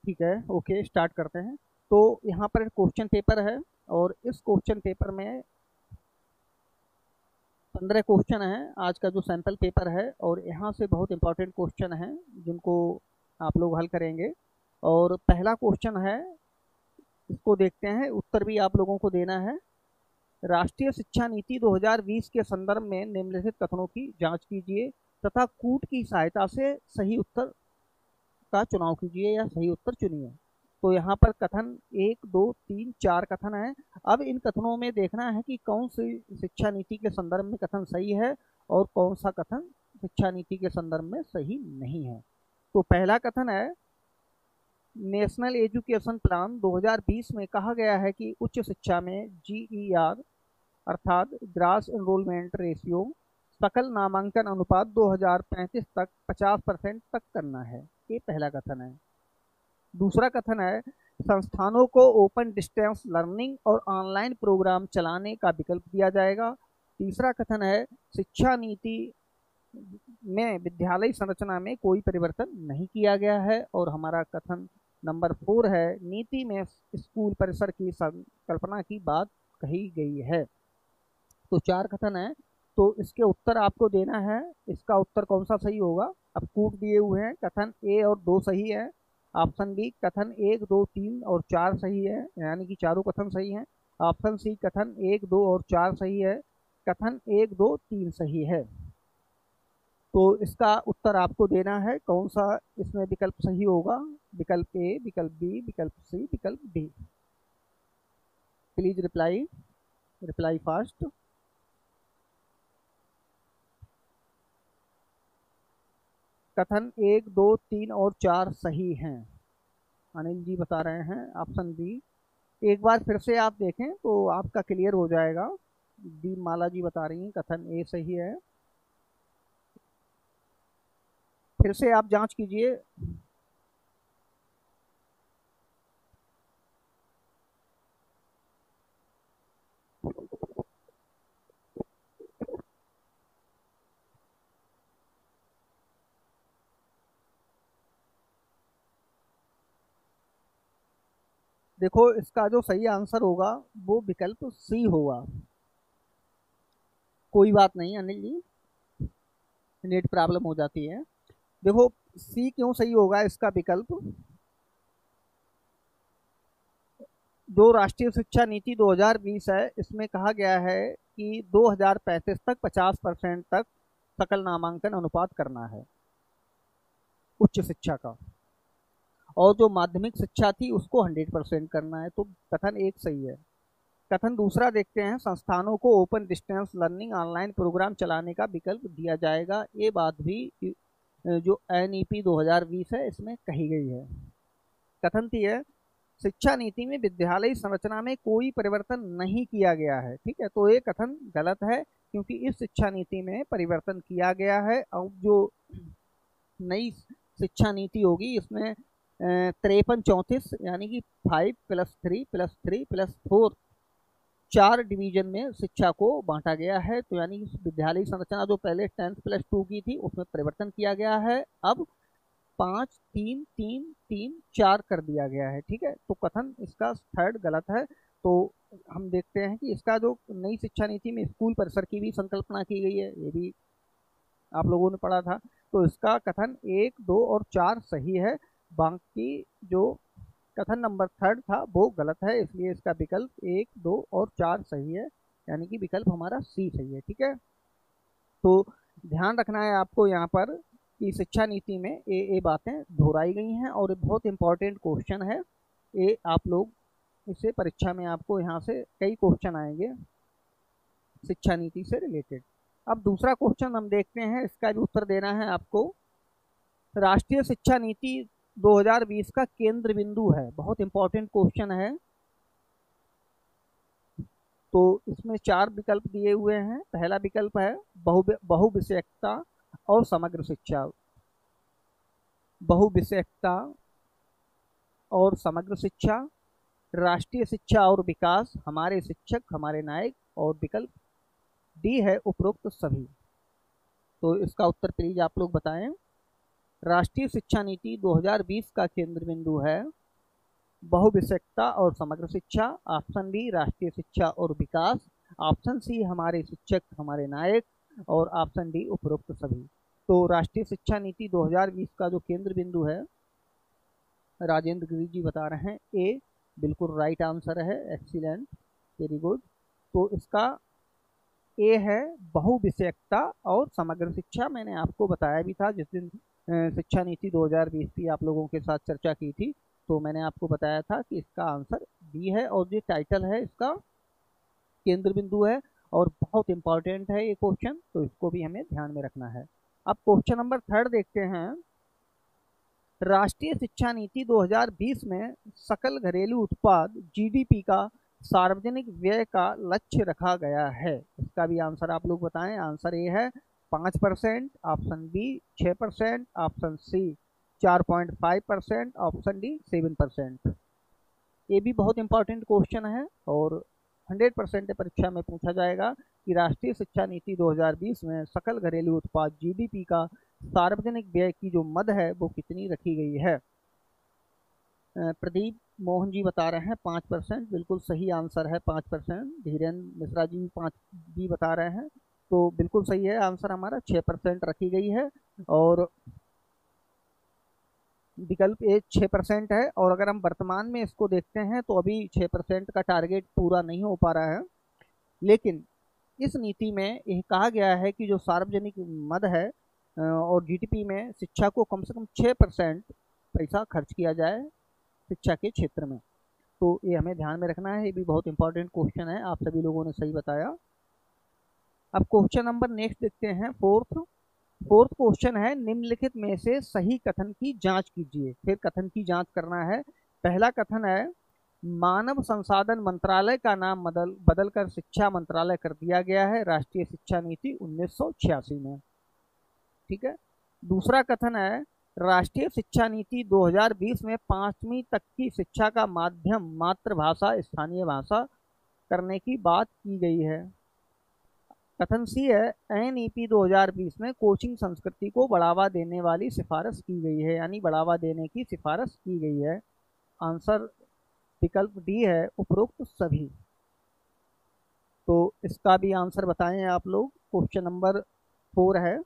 ठीक है, okay, start करते हैं। तो यहाँ पर क्वेश्चन पेपर है और इस क्वेश्चन पेपर में 15 क्वेश्चन हैं। आज का जो सैंपल पेपर है और यहाँ से बहुत इंपॉर्टेंट क्वेश्चन हैं जिनको आप लोग हल करेंगे। और पहला क्वेश्चन है, इसको देखते हैं, उत्तर भी आप लोगों को देना है। राष्ट्रीय शिक्षा नीति 2020 के संदर्भ में निम्नलिखित कथनों की जांच कीजिए तथा कूट की सहायता से सही उत्तर का चुनाव कीजिए या सही उत्तर चुनिए। तो यहाँ पर कथन 1, 2, 3, 4 कथन है। अब इन कथनों में देखना है कि कौन सी शिक्षा नीति के संदर्भ में कथन सही है और कौन सा कथन शिक्षा नीति के संदर्भ में सही नहीं है। तो पहला कथन है, नेशनल एजुकेशन प्लान 2020 में कहा गया है कि उच्च शिक्षा में GER अर्थात ग्रास एनरोलमेंट रेशियो सकल नामांकन अनुपात 2035 तक 50% तक करना है। ये पहला कथन है। दूसरा कथन है, संस्थानों को ओपन डिस्टेंस लर्निंग और ऑनलाइन प्रोग्राम चलाने का विकल्प दिया जाएगा। तीसरा कथन है, शिक्षा नीति में विद्यालय संरचना में कोई परिवर्तन नहीं किया गया है। और हमारा कथन नंबर 4 है, नीति में स्कूल परिसर की संकल्पना की बात कही गई है। तो 4 कथन है, तो इसके उत्तर आपको देना है। इसका उत्तर कौन सा सही होगा? अब कूट दिए हुए हैं, कथन A और 2 सही है। ऑप्शन बी कथन 1, 2, 3 और 4 सही है, यानी कि चारों कथन सही हैं। ऑप्शन सी कथन 1, 2 और 4 सही है। कथन 1, 2, 3 सही है। तो इसका उत्तर आपको देना है, कौन सा इसमें विकल्प सही होगा? विकल्प ए, विकल्प बी, विकल्प सी, विकल्प D. Please reply, reply fast. कथन 1, 2, 3 और 4 सही हैं। अनिल जी बता रहे हैं ऑप्शन बी। एक बार फिर से आप देखें तो आपका क्लियर हो जाएगा। दी माला जी बता रही हैं कथन ए सही है। फिर से आप जांच कीजिए। देखो, इसका जो सही आंसर होगा वो विकल्प सी होगा। कोई बात नहीं अनिल जी, नेट प्रॉब्लम हो जाती है। देखो, सी क्यों सही होगा इसका विकल्प? जो राष्ट्रीय शिक्षा नीति 2020 है, इसमें कहा गया है कि 2035 तक 50% तक सकल नामांकन अनुपात करना है उच्च शिक्षा का, और जो माध्यमिक शिक्षा थी उसको 100% करना है। तो कथन 1 सही है। कथन दूसरा देखते हैं, संस्थानों को open distance learning online programme चलाने का विकल्प दिया जाएगा। ये बात भी जो NEP 2020 है इसमें कही गई है। कथन 3 है, शिक्षा नीति में विद्यालय संरचना में कोई परिवर्तन नहीं किया गया है। ठीक है, तो ये कथन गलत है क्योंकि इस शिक्षा नीति में परिवर्तन किया गया है। अब जो नई शिक्षा नीति होगी इसमें 53-34 यानी कि 5+3+3+4 4 डिवीजन में शिक्षा को बांटा गया है। तो यानी विद्यालय संरचना जो पहले 10+2 की थी उसमें परिवर्तन किया गया है, अब 5-3-3-3-4 कर दिया गया है। ठीक है, तो कथन इसका थर्ड गलत है। तो हम देखते हैं कि इसका जो नई शिक्षा नीति में स्कूल परिसर की भी संकल्पना की गई है, ये भी आप लोगों ने पढ़ा था। तो इसका कथन 1, 2 और 4 सही है। बाकी जो कथन नंबर थर्ड था वो गलत है, इसलिए इसका विकल्प 1, 2 और 4 सही है, यानी कि विकल्प हमारा सी सही है। ठीक है, तो ध्यान रखना है आपको यहाँ पर कि शिक्षा नीति में ये बातें दोहराई गई हैं और बहुत इंपॉर्टेंट क्वेश्चन है ये। आप लोग इसे परीक्षा में आपको यहाँ से कई क्वेश्चन आएंगे शिक्षा नीति से रिलेटेड। अब दूसरा क्वेश्चन हम देखते हैं, इसका भी उत्तर देना है आपको। राष्ट्रीय शिक्षा नीति 2020 का केंद्र बिंदु है, बहुत इंपॉर्टेंट क्वेश्चन है। तो इसमें 4 विकल्प दिए हुए हैं। पहला विकल्प है बहुविषयकता और समग्र शिक्षा। बहुविषयकता और समग्र शिक्षा, राष्ट्रीय शिक्षा और विकास, हमारे शिक्षक हमारे नायक, और विकल्प डी है उपरोक्त सभी। तो इसका उत्तर प्लीज आप लोग बताएं। राष्ट्रीय शिक्षा नीति 2020 का केंद्र बिंदु है बहुविषयकता और समग्र शिक्षा, ऑप्शन बी राष्ट्रीय शिक्षा और विकास, ऑप्शन सी हमारे शिक्षक हमारे नायक, और ऑप्शन डी उपरोक्त सभी। तो राष्ट्रीय शिक्षा नीति 2020 का जो केंद्र बिंदु है, राजेंद्र गिरी जी बता रहे हैं ए बिल्कुल राइट आंसर है। Excellent, very good. तो इसका ए है बहुविषयकता और समग्र शिक्षा। मैंने आपको बताया भी था जिस दिन शिक्षा नीति 2020 की आप लोगों के साथ चर्चा की थी, तो मैंने आपको बताया था कि इसका आंसर बी है, और जो टाइटल है इसका केंद्र बिंदु है और बहुत इंपॉर्टेंट है ये क्वेश्चन, तो इसको भी हमें ध्यान में रखना है। अब क्वेश्चन नंबर 3 देखते हैं। राष्ट्रीय शिक्षा नीति 2020 में सकल घरेलू उत्पाद जीडीपी का सार्वजनिक व्यय का लक्ष्य रखा गया है। इसका भी आंसर आप लोग बताएं। आंसर ए है 5%, option B 6%, option C 4.5%, option D 7%। ये भी बहुत इंपॉर्टेंट क्वेश्चन है और 100% परीक्षा में पूछा जाएगा कि राष्ट्रीय शिक्षा नीति 2020 में सकल घरेलू उत्पाद जीडीपी का सार्वजनिक व्यय की जो मद है वो कितनी रखी गई है। प्रदीप मोहन जी बता रहे हैं 5%, बिल्कुल सही आंसर है 5%। धीरेन्द्र मिश्रा जी 5 भी बता रहे हैं, तो बिल्कुल सही है आंसर हमारा 6% रखी गई है, और विकल्प ए 6% है। और अगर हम वर्तमान में इसको देखते हैं तो अभी 6% का टारगेट पूरा नहीं हो पा रहा है, लेकिन इस नीति में यह कहा गया है कि जो सार्वजनिक मद है और जीडीपी में शिक्षा को कम से कम 6% पैसा खर्च किया जाए शिक्षा के क्षेत्र में। तो ये हमें ध्यान में रखना है, ये भी बहुत इंपॉर्टेंट क्वेश्चन है, आप सभी लोगों ने सही बताया। अब क्वेश्चन नंबर नेक्स्ट देखते हैं, फोर्थ क्वेश्चन है निम्नलिखित में से सही कथन की जांच कीजिए। फिर कथन की जांच करना है। पहला कथन है मानव संसाधन मंत्रालय का नाम बदलकर शिक्षा मंत्रालय कर दिया गया है राष्ट्रीय शिक्षा नीति 1986 में। ठीक है। दूसरा कथन है राष्ट्रीय शिक्षा नीति 2020 में 5वीं तक की शिक्षा का माध्यम मातृभाषा स्थानीय भाषा करने की बात की गई है। कथन सी है एनईपी 2020 में कोचिंग संस्कृति को बढ़ावा देने वाली सिफारिश की गई है, यानी बढ़ावा देने की सिफारिश की गई है। आंसर विकल्प डी है उपरोक्त सभी। तो इसका भी आंसर बताएं आप लोग। क्वेश्चन नंबर 4 है,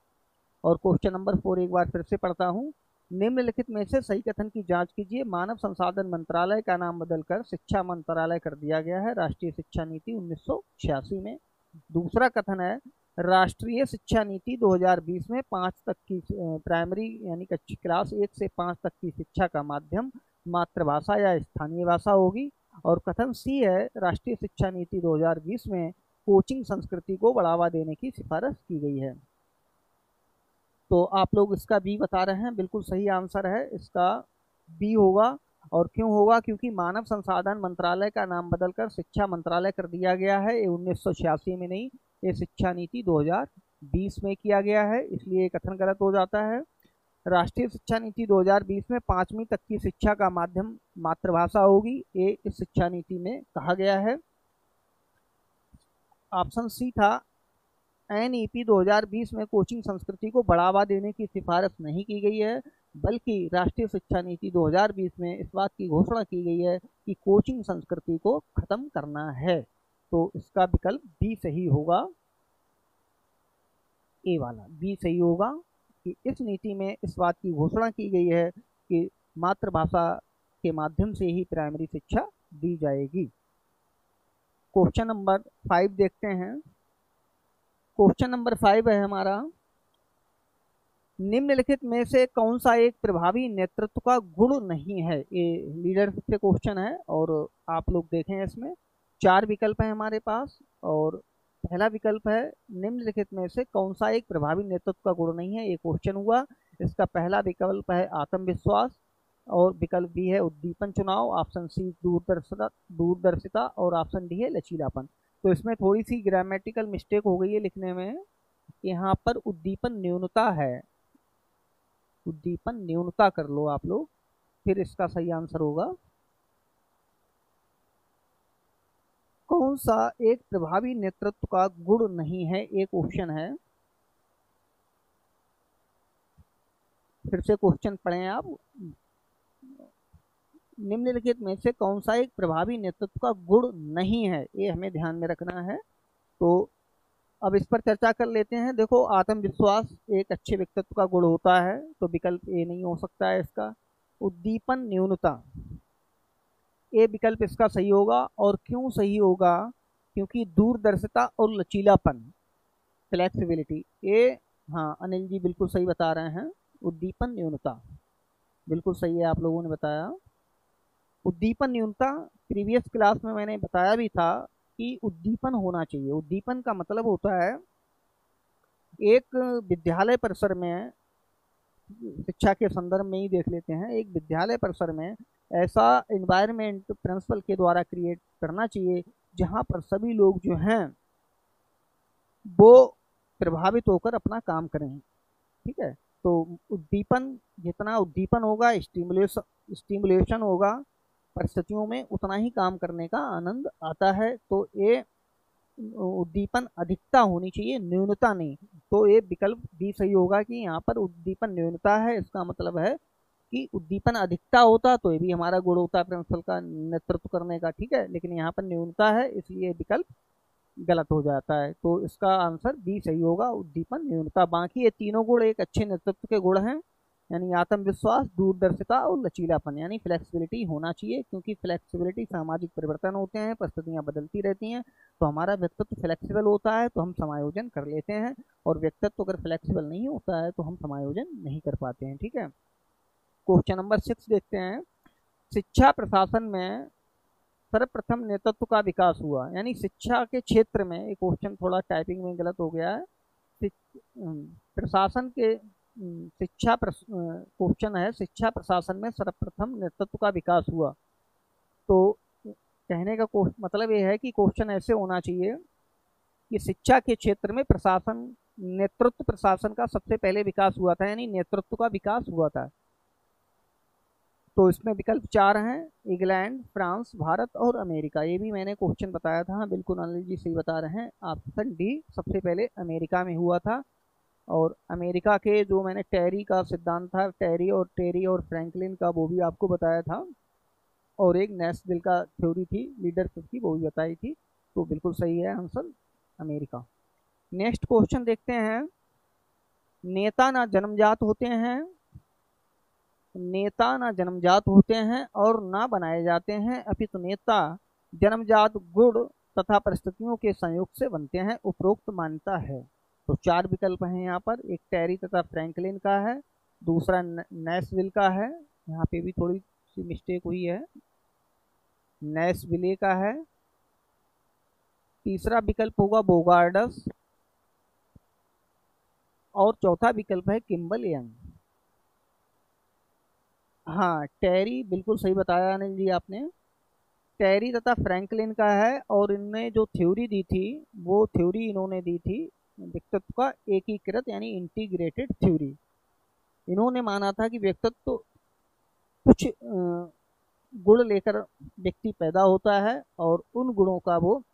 और क्वेश्चन नंबर 4 एक बार फिर से पढ़ता हूं। निम्नलिखित में से सही कथन की जांच कीजिए। मानव संसाधन मंत्रालय का नाम बदलकर शिक्षा मंत्रालय कर दिया गया है राष्ट्रीय शिक्षा नीति 1986 में। दूसरा कथन है राष्ट्रीय शिक्षा नीति 2020 में 5 तक की प्राइमरी यानी कक्षा क्लास 1 से 5 तक की शिक्षा का माध्यम मातृभाषा या स्थानीय भाषा होगी। और कथन सी है राष्ट्रीय शिक्षा नीति 2020 में कोचिंग संस्कृति को बढ़ावा देने की सिफारिश की गई है। तो आप लोग इसका बी बता रहे हैं, बिल्कुल सही आंसर है इसका बी होगा। और क्यों होगा? क्योंकि मानव संसाधन मंत्रालय का नाम बदलकर शिक्षा मंत्रालय कर दिया गया है। ये 1986 में नहीं, ये शिक्षा नीति 2020 में किया गया है, इसलिए कथन गलत हो जाता है। राष्ट्रीय शिक्षा नीति 2020 में 5वीं तक की शिक्षा का माध्यम मातृभाषा होगी, ये इस शिक्षा नीति में कहा गया है। ऑप्शन सी था एनईपी 2020 में कोचिंग संस्कृति को बढ़ावा देने की सिफारिश नहीं की गई है, बल्कि राष्ट्रीय शिक्षा नीति 2020 में इस बात की घोषणा की गई है कि कोचिंग संस्कृति को खत्म करना है। तो इसका विकल्प बी सही होगा, ए वाला बी सही होगा कि इस नीति में इस बात की घोषणा की गई है कि मातृभाषा के माध्यम से ही प्राइमरी शिक्षा दी जाएगी। क्वेश्चन नंबर 5 देखते हैं। क्वेश्चन नंबर 5 है हमारा, निम्नलिखित में से कौन सा एक प्रभावी नेतृत्व का गुण नहीं है। ये लीडरशिप से क्वेश्चन है और आप लोग देखें इसमें 4 विकल्प है हमारे पास। और पहला विकल्प है निम्नलिखित में से कौन सा एक प्रभावी नेतृत्व का गुण नहीं है, ये क्वेश्चन हुआ। इसका पहला विकल्प है आत्मविश्वास, और विकल्प बी है उद्दीपन चुनाव, ऑप्शन सी दूरदर्शिता, और ऑप्शन डी है लचीलापन। तो इसमें थोड़ी सी ग्रामेटिकल मिस्टेक हो गई है लिखने में, यहाँ पर उद्दीपन न्यूनता है, उद्दीपन न्यूनता कर लो आप लोग, फिर इसका सही आंसर होगा। कौन सा एक प्रभावी नेतृत्व का गुण नहीं है, एक ऑप्शन है। फिर से क्वेश्चन पढ़ें आप। निम्नलिखित में से कौन सा एक प्रभावी नेतृत्व का गुण नहीं है, ये हमें ध्यान में रखना है। तो अब इस पर चर्चा कर लेते हैं। देखो, आत्मविश्वास एक अच्छे व्यक्तित्व का गुण होता है, तो विकल्प ए नहीं हो सकता है इसका। उद्दीपन न्यूनता, ये विकल्प इसका सही होगा। और क्यों सही होगा? क्योंकि दूरदर्शिता और लचीलापन, फ्लेक्सिबिलिटी, ये, हाँ अनिल जी बिल्कुल सही बता रहे हैं। उद्दीपन न्यूनता बिल्कुल सही है, आप लोगों ने बताया। उद्दीपन न्यूनता, प्रीवियस क्लास में मैंने बताया भी था कि उद्दीपन होना चाहिए। उद्दीपन का मतलब होता है एक विद्यालय परिसर में, शिक्षा के संदर्भ में ही देख लेते हैं, एक विद्यालय परिसर में ऐसा एनवायरनमेंट प्रिंसिपल के द्वारा क्रिएट करना चाहिए जहां पर सभी लोग जो हैं वो प्रभावित होकर अपना काम करें। ठीक है, तो उद्दीपन, जितना उद्दीपन होगा, स्टिमुलेशन होगा परिस्थितियों में, उतना ही काम करने का आनंद आता है। तो ये उद्दीपन अधिकता होनी चाहिए, न्यूनता नहीं। तो ये विकल्प भी सही होगा कि यहाँ पर उद्दीपन न्यूनता है। इसका मतलब है कि उद्दीपन अधिकता होता तो ये भी हमारा गुण होता प्रिंसिपल का नेतृत्व करने का। ठीक है, लेकिन यहाँ पर न्यूनता है, इसलिए विकल्प गलत हो जाता है। तो इसका आंसर बी सही होगा, उद्दीपन न्यूनता। बाकी ये तीनों गुण एक अच्छे नेतृत्व के गुण हैं, यानी आत्मविश्वास, दूरदर्शिता और लचीलापन, यानी फ्लेक्सिबिलिटी होना चाहिए। क्योंकि फ्लेक्सिबिलिटी, सामाजिक परिवर्तन होते हैं, परिस्थितियां बदलती रहती हैं, तो हमारा व्यक्तित्व फ्लेक्सिबल होता है तो हम समायोजन कर लेते हैं, और व्यक्तित्व अगर फ्लेक्सिबल नहीं होता है तो हम समायोजन नहीं कर पाते हैं। ठीक है, क्वेश्चन नंबर 6 देखते हैं। शिक्षा प्रशासन में सर्वप्रथम नेतृत्व का विकास हुआ, यानी शिक्षा के क्षेत्र में, एक क्वेश्चन थोड़ा टाइपिंग में गलत हो गया है। प्रशासन के, शिक्षा क्वेश्चन है, शिक्षा प्रशासन में सर्वप्रथम नेतृत्व का विकास हुआ। तो कहने का मतलब ये है कि क्वेश्चन ऐसे होना चाहिए कि शिक्षा के क्षेत्र में प्रशासन, नेतृत्व प्रशासन का सबसे पहले विकास हुआ था, यानी नेतृत्व का विकास हुआ था। तो इसमें विकल्प 4 हैं, इंग्लैंड, फ्रांस, भारत और अमेरिका। ये भी मैंने क्वेश्चन बताया था। हाँ बिल्कुल अनिल जी सही बता रहे हैं, ऑप्शन डी सबसे पहले अमेरिका में हुआ था। और अमेरिका के जो मैंने टेरी का सिद्धांत था, टेरी और फ्रैंकलिन का, वो भी आपको बताया था। और एक नेशनल का थ्योरी थी लीडरशिप की, वो भी बताई थी। तो बिल्कुल सही है आंसर, अमेरिका। नेक्स्ट क्वेश्चन देखते हैं। नेता ना जन्मजात होते हैं, नेता ना जन्मजात होते हैं और ना बनाए जाते हैं, अपितु नेता जन्मजात गुण तथा परिस्थितियों के संयोग से बनते हैं, उपरोक्त मान्यता है। तो 4 विकल्प हैं यहाँ पर। एक टेरी तथा फ्रैंकलिन का है, दूसरा नैशविल का है, यहाँ पे भी थोड़ी सी मिस्टेक हुई है, नैशविले का है। तीसरा विकल्प होगा बोगार्डस, और चौथा विकल्प है किम्बल यंग। हाँ, टेरी बिल्कुल सही बताया अनिल जी आपने, टेरी तथा फ्रैंकलिन का है। और इनने जो थ्योरी दी थी, वो थ्योरी इन्होंने दी थी व्यक्तित्व का एकीकृत, यानी इंटीग्रेटेड थ्योरी। इन्होंने माना था कि व्यक्तित्व कुछ गुण लेकर व्यक्ति पैदा होता है, और उन गुणों का वो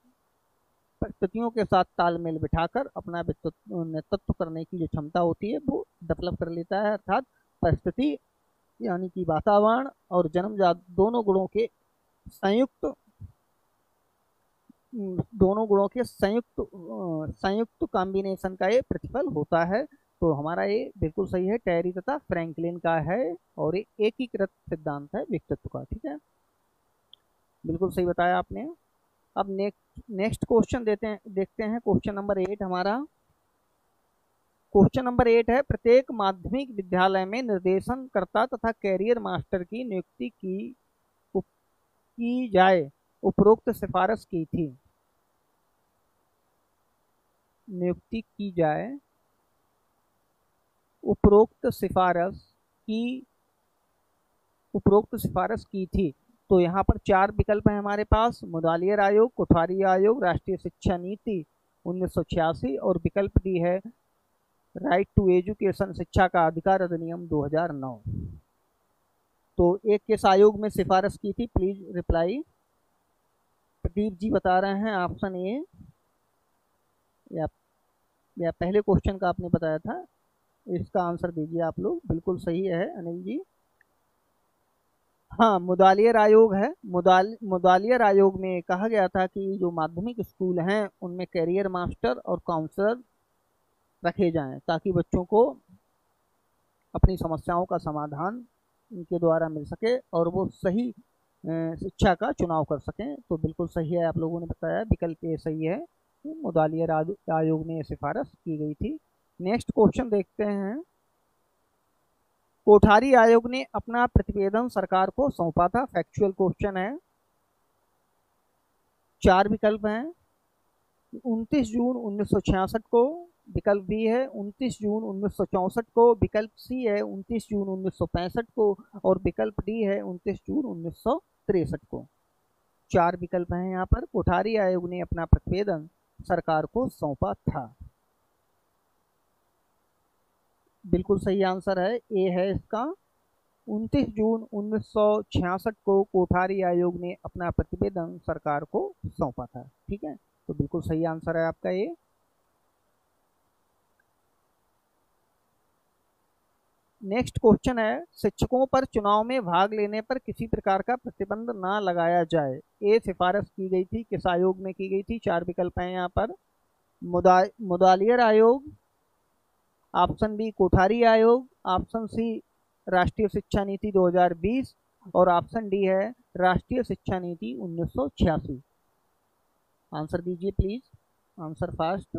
परिस्थितियों के साथ तालमेल बिठाकर अपना व्यक्तित्व, नेतृत्व करने की जो क्षमता होती है वो डेवलप कर लेता है। अर्थात परिस्थिति यानी कि वातावरण और जन्मजात दोनों गुणों के संयुक्त कॉम्बिनेशन का ये प्रतिफल होता है। तो हमारा ये बिल्कुल सही है, टेरी तथा फ्रैंकलिन का है, और ये एकीकृत सिद्धांत है व्यक्तित्व का। ठीक है, बिल्कुल सही बताया आपने। अब नेक्स्ट क्वेश्चन देखते हैं क्वेश्चन नंबर 8 हमारा। क्वेश्चन नंबर 8 है, प्रत्येक माध्यमिक विद्यालय में निर्देशनकर्ता तथा कैरियर मास्टर की नियुक्ति की जाए, उपरोक्त सिफारिश की थी। नियुक्ति की जाए, उपरोक्त सिफारिश की थी। तो यहाँ पर 4 विकल्प है हमारे पास, मुदालियर आयोग, कोठारी आयोग, राष्ट्रीय शिक्षा नीति 1986, और विकल्प डी है राइट टू एजुकेशन, शिक्षा का अधिकार अधिनियम 2009। तो एक किस आयोग में सिफारिश की थी, प्लीज रिप्लाई। प्रदीप जी बता रहे हैं ऑप्शन ए, या पहले क्वेश्चन का आपने बताया था, इसका आंसर दीजिए आप लोग। बिल्कुल सही है अनिल जी। हाँ, मुदालियर आयोग है। मुदालियर आयोग में कहा गया था कि जो माध्यमिक स्कूल हैं उनमें कैरियर मास्टर और काउंसलर रखे जाएं, ताकि बच्चों को अपनी समस्याओं का समाधान उनके द्वारा मिल सके और वो सही शिक्षा का चुनाव कर सकें। तो बिल्कुल सही है, आप लोगों ने बताया, विकल्प ए सही है। मुदालियर आयोग में ये सिफारिश की गई थी। नेक्स्ट क्वेश्चन देखते हैं। कोठारी आयोग ने अपना प्रतिवेदन सरकार को सौंपा था। फैक्चुअल क्वेश्चन है। 4 विकल्प हैं। 29 जून 1966 को, विकल्प बी है 29 जून 1964 को, विकल्प सी है 29 जून 1965 को और विकल्प डी है 29 जून 1963 को। 4 विकल्प हैं यहाँ पर। कोठारी आयोग ने अपना प्रतिवेदन सरकार को सौंपा था। बिल्कुल सही आंसर है, ए है इसका। 29 जून 1966 को कोठारी आयोग ने अपना प्रतिवेदन सरकार को सौंपा था। ठीक है, तो बिल्कुल सही आंसर है आपका ये। नेक्स्ट क्वेश्चन है, शिक्षकों पर चुनाव में भाग लेने पर किसी प्रकार का प्रतिबंध ना लगाया जाए। ये सिफारिश की गई थी, किस आयोग में की गई थी? 4 विकल्प हैं यहाँ पर। मुदालियर आयोग, ऑप्शन बी कोठारी आयोग, ऑप्शन सी राष्ट्रीय शिक्षा नीति 2020 और ऑप्शन डी है राष्ट्रीय शिक्षा नीति 1986। आंसर दीजिए प्लीज, आंसर फास्ट।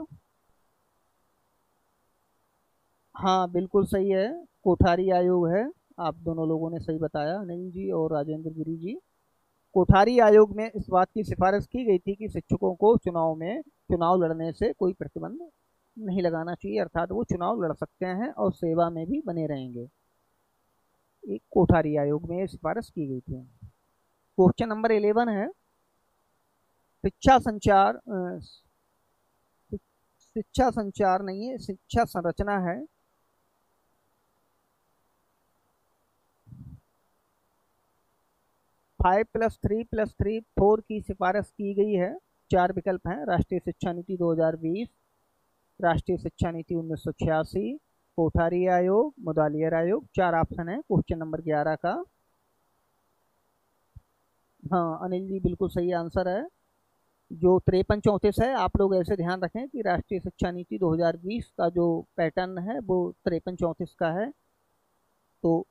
हाँ, बिल्कुल सही है, कोठारी आयोग है। आप दोनों लोगों ने सही बताया, अनिल जी और राजेंद्र गिरी जी। कोठारी आयोग में इस बात की सिफारिश की गई थी कि शिक्षकों को चुनाव लड़ने से कोई प्रतिबंध नहीं लगाना चाहिए, अर्थात वो चुनाव लड़ सकते हैं और सेवा में भी बने रहेंगे। एक कोठारी आयोग में सिफारिश की गई थी। क्वेश्चन नंबर 11 है, शिक्षा संचार शिक्षा संचार नहीं है, शिक्षा संरचना है। Five plus three plus three 4 की सिफारिश की गई है। 4 विकल्प हैं। राष्ट्रीय शिक्षा नीति 2020, राष्ट्रीय शिक्षा नीति 1986, कोठारी आयोग, मुदालियर आयोग। 4 ऑप्शन है क्वेश्चन नंबर 11 का। हाँ अनिल जी, बिल्कुल सही आंसर है। जो 53-34 है, आप लोग ऐसे ध्यान रखें कि राष्ट्रीय शिक्षा नीति 2020 का जो पैटर्न है वो 53-34 का है। तो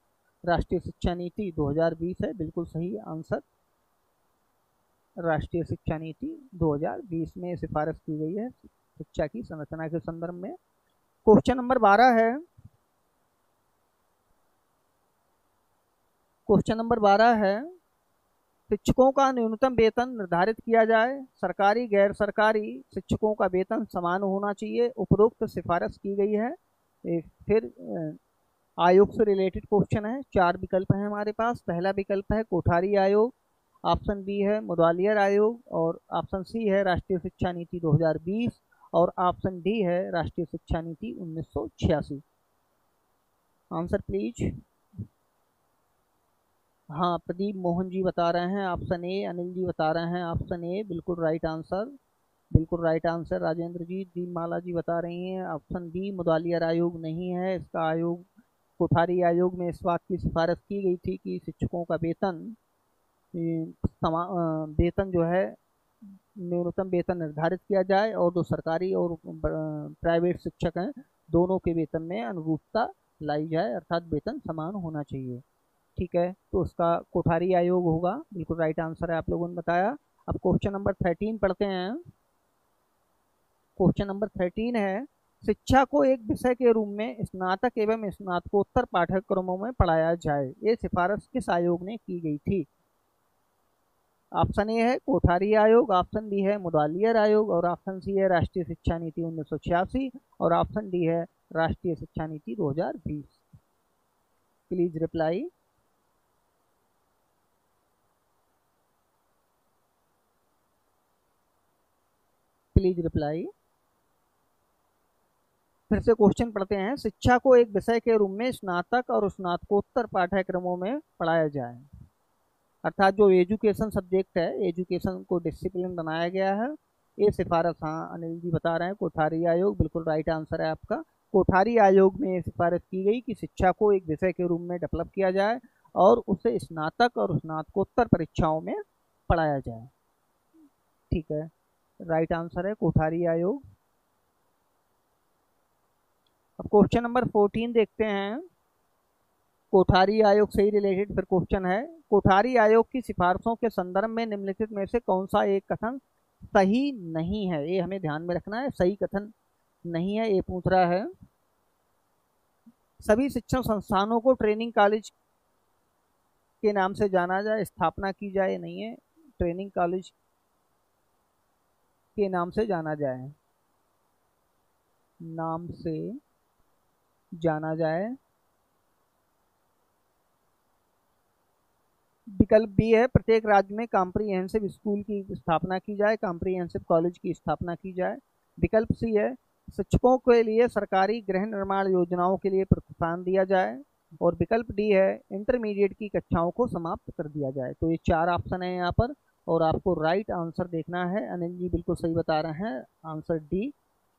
राष्ट्रीय शिक्षा नीति 2020 है, बिल्कुल सही आंसर। राष्ट्रीय शिक्षा नीति 2020 में सिफारिश की गई है शिक्षा की संरचना के संदर्भ में। क्वेश्चन नंबर 12 है। क्वेश्चन नंबर 12 है, शिक्षकों का न्यूनतम वेतन निर्धारित किया जाए। सरकारी गैर सरकारी शिक्षकों का वेतन समान होना चाहिए। उपरोक्त सिफारिश की गई है। फिर आयोग से रिलेटेड क्वेश्चन है। 4 विकल्प हैं हमारे पास। पहला विकल्प है कोठारी आयोग, ऑप्शन बी है मुदालियर आयोग और ऑप्शन सी है राष्ट्रीय शिक्षा नीति 2020 और ऑप्शन डी है राष्ट्रीय शिक्षा नीति 1986। Answer please. हाँ, प्रदीप मोहन जी बता रहे हैं ऑप्शन ए। अनिल जी बता रहे हैं ऑप्शन ए, बिल्कुल राइट आंसर। बिल्कुल राइट आंसर राजेंद्र जी। दीपमाला जी बता रही हैं ऑप्शन बी मुदालियर आयोग नहीं है इसका आयोग। कोठारी आयोग में इस बात की सिफारिश की गई थी कि शिक्षकों का वेतन जो है न्यूनतम वेतन निर्धारित किया जाए और जो सरकारी और प्राइवेट शिक्षक हैं दोनों के वेतन में अनुरूपता लाई जाए, अर्थात वेतन समान होना चाहिए। ठीक है, तो उसका कोठारी आयोग होगा, बिल्कुल राइट आंसर है, आप लोगों ने बताया। अब क्वेश्चन नंबर 13 पढ़ते हैं। क्वेश्चन नंबर 13 है, शिक्षा को एक विषय के रूप में स्नातक एवं स्नातकोत्तर पाठ्यक्रमों में पढ़ाया जाए। ये सिफारिश किस आयोग ने की गई थी? ऑप्शन ए है कोठारी आयोग, ऑप्शन बी है मुदालियर आयोग और ऑप्शन सी है राष्ट्रीय शिक्षा नीति 1986 और ऑप्शन डी है राष्ट्रीय शिक्षा नीति 2020। Please reply. Please reply. फिर से क्वेश्चन पढ़ते हैं। शिक्षा को एक विषय के रूप में स्नातक और स्नातकोत्तर पाठ्यक्रमों में पढ़ाया जाए, अर्थात जो एजुकेशन सब्जेक्ट है, एजुकेशन को डिसिप्लिन बनाया गया है। ये सिफारिश, हाँ अनिल जी बता रहे हैं कोठारी आयोग, बिल्कुल राइट आंसर है आपका। कोठारी आयोग में सिफारिश की गई कि शिक्षा को एक विषय के रूप में डेवलप किया जाए और उसे स्नातक और स्नातकोत्तर परीक्षाओं में पढ़ाया जाए। ठीक है, राइट आंसर है कोठारी आयोग। अब क्वेश्चन नंबर 14 देखते हैं। कोठारी आयोग से ही रिलेटेड फिर क्वेश्चन है। कोठारी आयोग की सिफारिशों के संदर्भ में निम्नलिखित में से कौन सा एक कथन सही नहीं है? ये हमें ध्यान में रखना है, सही कथन नहीं है ये पूछ रहा है। सभी शिक्षण संस्थानों को ट्रेनिंग कॉलेज के नाम से जाना जाए, स्थापना की जाए, नहीं है, ट्रेनिंग कॉलेज के नाम से जाना जाए, नाम से जाना जाए। विकल्प बी है, प्रत्येक राज्य में कॉम्प्रिहेंसिव स्कूल की स्थापना की जाए, कॉम्प्रिहेंसिव कॉलेज की स्थापना की जाए। विकल्प सी है, शिक्षकों के लिए सरकारी गृह निर्माण योजनाओं के लिए प्रोत्साहन दिया जाए। और विकल्प डी है, इंटरमीडिएट की कक्षाओं को समाप्त कर दिया जाए। तो ये चार ऑप्शन है यहाँ पर और आपको राइट आंसर देखना है। अनिल जी बिल्कुल सही बता रहे हैं, आंसर डी।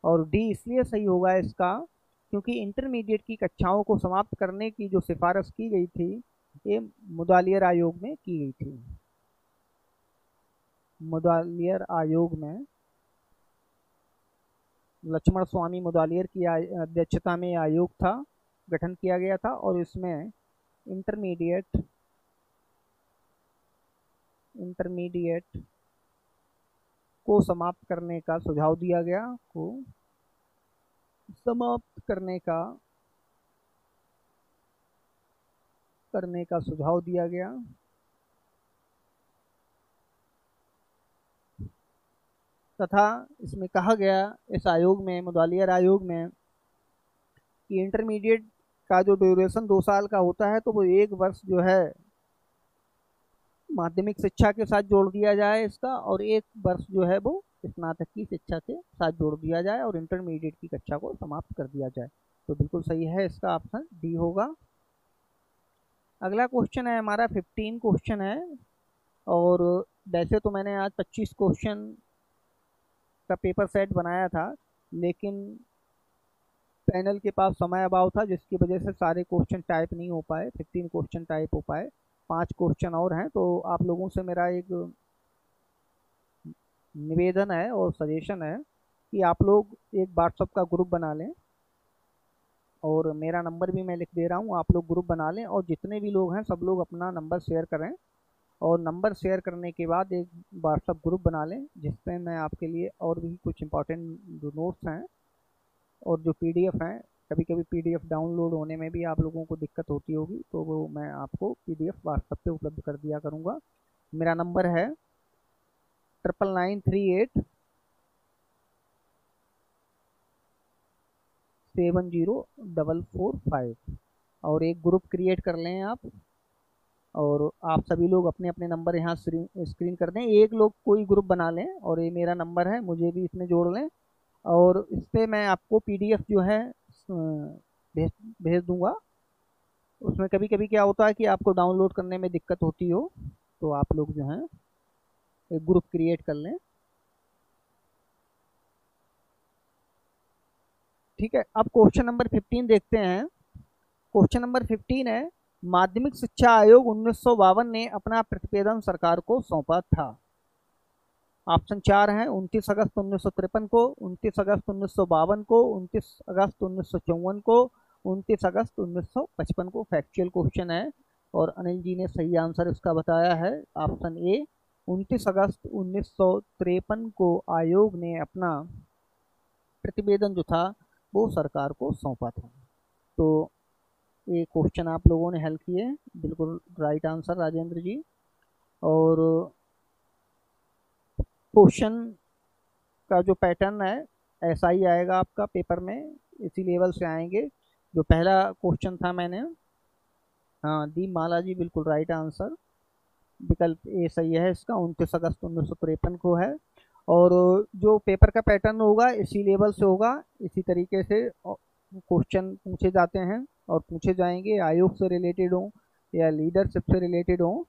और डी इसलिए सही होगा इसका क्योंकि इंटरमीडिएट की कक्षाओं को समाप्त करने की जो सिफारिश की गई थी ये मुदालियर आयोग में की गई थी। मुदालियर आयोग में लक्ष्मण स्वामी मुदालियर की अध्यक्षता में आयोग था, गठन किया गया था और इसमें इंटरमीडिएट को समाप्त करने का सुझाव दिया गया, को समाप्त करने का सुझाव दिया गया। तथा इसमें कहा गया इस आयोग में, मुदालियर आयोग में, कि इंटरमीडिएट का जो ड्यूरेशन 2 साल का होता है तो वो 1 वर्ष जो है माध्यमिक शिक्षा के साथ जोड़ दिया जाए इसका, और 1 वर्ष जो है वो स्नातक की शिक्षा के साथ जोड़ दिया जाए और इंटरमीडिएट की कक्षा को समाप्त कर दिया जाए। तो बिल्कुल सही है, इसका ऑप्शन डी होगा। अगला क्वेश्चन है हमारा 15 क्वेश्चन है और वैसे तो मैंने आज 25 क्वेश्चन का पेपर सेट बनाया था लेकिन पैनल के पास समय अभाव था जिसकी वजह से सारे क्वेश्चन टाइप नहीं हो पाए, 15 क्वेश्चन टाइप हो पाए। 5 क्वेश्चन और हैं। तो आप लोगों से मेरा एक निवेदन है और सजेशन है कि आप लोग एक व्हाट्सएप का ग्रुप बना लें और मेरा नंबर भी मैं लिख दे रहा हूँ, आप लोग ग्रुप बना लें और जितने भी लोग हैं सब लोग अपना नंबर शेयर करें और नंबर शेयर करने के बाद एक व्हाट्सएप ग्रुप बना लें जिसमें मैं आपके लिए और भी कुछ इंपॉर्टेंट जो नोट्स हैं और जो पीडीएफ हैं, कभी कभी पीडीएफ डाउनलोड होने में भी आप लोगों को दिक्कत होती होगी तो वो मैं आपको पीडीएफ व्हाट्सएप पे उपलब्ध कर दिया करूँगा। मेरा नंबर है 9938 70445 और एक ग्रुप क्रिएट कर लें आप और आप सभी लोग अपने अपने नंबर यहाँ स्क्रीन कर दें। एक लोग कोई ग्रुप बना लें और ये मेरा नंबर है, मुझे भी इसमें जोड़ लें और इस पर मैं आपको पीडीएफ जो है भेज दूंगा। उसमें कभी कभी क्या होता है कि आपको डाउनलोड करने में दिक्कत होती हो तो आप लोग जो हैं एक ग्रुप क्रिएट कर लें। ठीक है, अब क्वेश्चन नंबर 15 देखते हैं। क्वेश्चन नंबर 15 है, माध्यमिक शिक्षा आयोग 1952 ने अपना प्रतिवेदन सरकार को सौंपा था। ऑप्शन 4 है, 29 अगस्त 1953 को, 29 अगस्त 1952 को, 29 अगस्त 1954 को, 29 अगस्त 1955 को। फैक्चुअल क्वेश्चन है और अनिल जी ने सही आंसर इसका बताया है, ऑप्शन ए 29 अगस्त 1953 को आयोग ने अपना प्रतिवेदन जो था वो सरकार को सौंपा था। तो ये क्वेश्चन आप लोगों ने हल किए, बिल्कुल राइट आंसर राजेंद्र जी। और क्वेश्चन का जो पैटर्न है ऐसा ही आएगा आपका पेपर में, इसी लेवल से आएंगे। जो पहला क्वेश्चन था मैंने, हाँ दी माला जी बिल्कुल राइट आंसर, विकल्प ए सही है इसका, 29 अगस्त 1953 को है। और जो पेपर का पैटर्न होगा इसी लेवल से होगा, इसी तरीके से क्वेश्चन पूछे जाते हैं और पूछे जाएंगे, आयोग से रिलेटेड हो या लीडरशिप से रिलेटेड हो।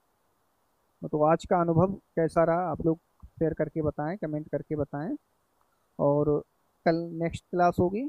तो आज का अनुभव कैसा रहा आप लोग शेयर करके बताएं, कमेंट करके बताएं। और कल नेक्स्ट क्लास होगी